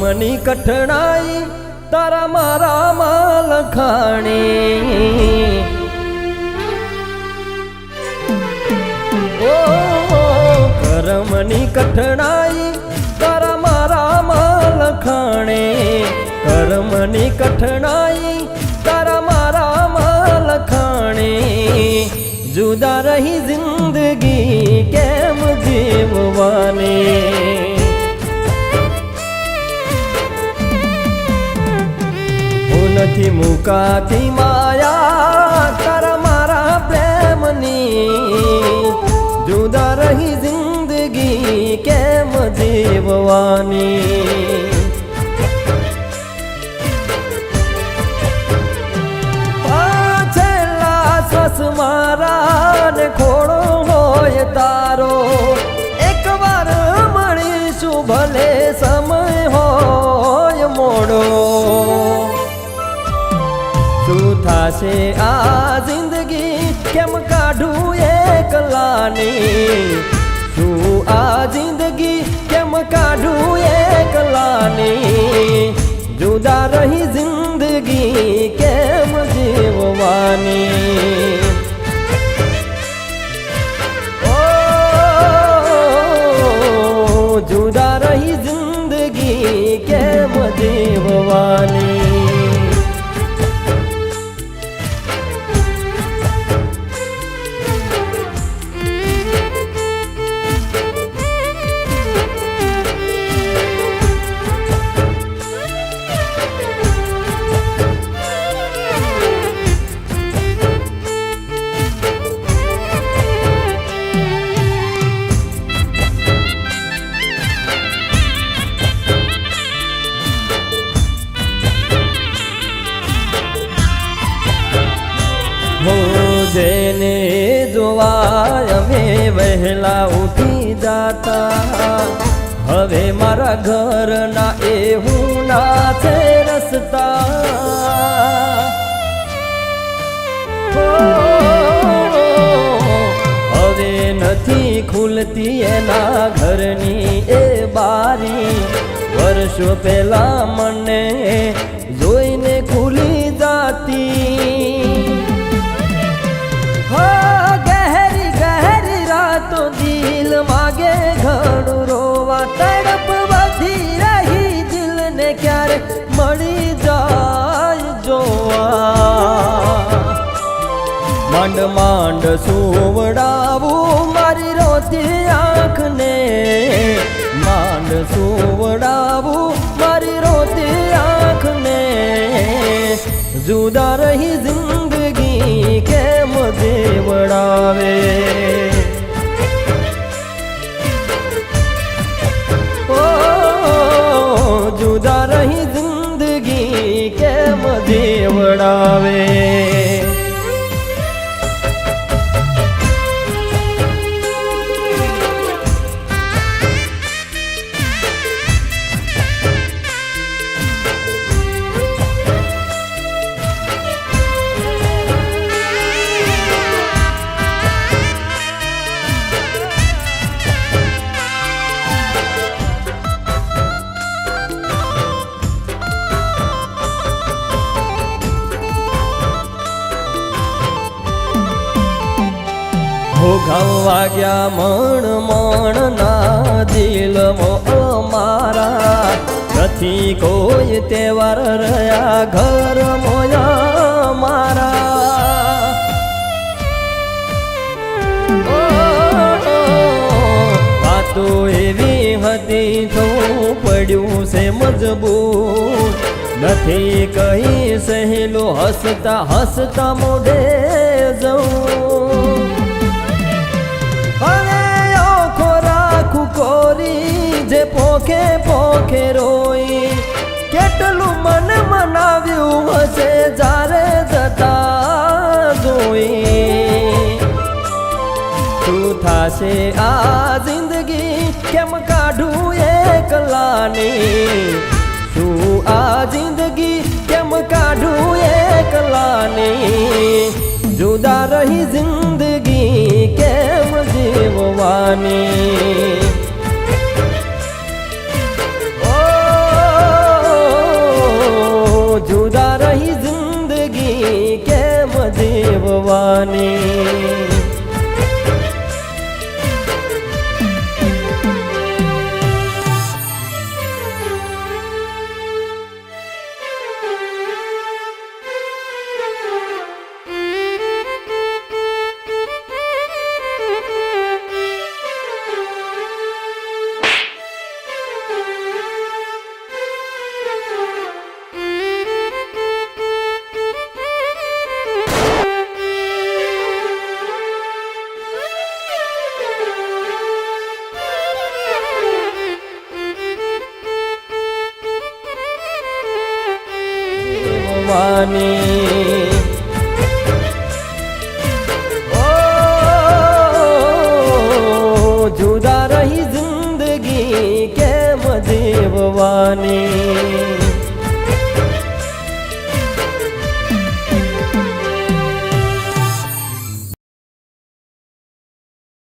કર્મની કઠણાઈ તારા મારામાં લખાણી ઓ કર્મની કઠણાઈ તારા મારામાં લખાણે કર્મની કઠણાઈ તારા મારામાં લખાણે જુદા રહી જિંદગી કેમ જીવવાની નથી મુકાતી માયા તારા મારા પ્રેમની જુદા રહી જિંદગી કેમ જીવવાની પાછલા શ્વાસ મારા ને ખોડો હોય તારો એકવાર મળીશું ભલે સમય હોય મોડો શું થાશે આ જિંદગી કેમ કાઢું એકલાની શું આ જિંદગી કેમ કાઢું એકલાની જુદા રહી જિંદગી કેમ જીવવાની ઓ જુદા રહી જિંદગી કેમ જીવવાની જેને જોવા અમે વહેલા ઉઠી જાતા હવે મારા ઘરના એવું ના છે રસ્તા હવે નથી ખુલતી એના ઘરની એ બારી વર્ષો પહેલા મને જોઈને ખુલી જાતી ગહેરી ગહેરી રાતો દિલ માગે ઘણું રોવા તડપ વધી રહી દિલને ક્યારે મળી જાય જોવા માંડ માંડ સુવડાવું મારી રોતી આંખને માંડ સુવડાવું મારી રોતી આંખને જુદા રહી જિંદગી કેમ જીવડાવે ઓ જુદા રહી જિંદગી કેમ જીવડાવે ઘઉં વાગ્યા મણ મણ ના દિલમાં મારા નથી કોઈ તહેવાર રહ્યા ઘર મોયા મારા વાતો એવી હતી થવું પડ્યું છે મજબૂર નથી કહી સહેલું હસતા હસતા મોઢે જવું કોરી જે પોખે પોખે રોઈ કેટલું મન મનાવ્યું હશે જારે જતા જોઈ શું થાશે આ જિંદગી કેમ કાઢું એકલાની શું આ જિંદગી કેમ કાઢું એકલાની જુદા રહી જિંદગી કેમ જીવવાની ઓ જીવવાની. ઓ જુદા રહી જિંદગી કેમ જીવવાની.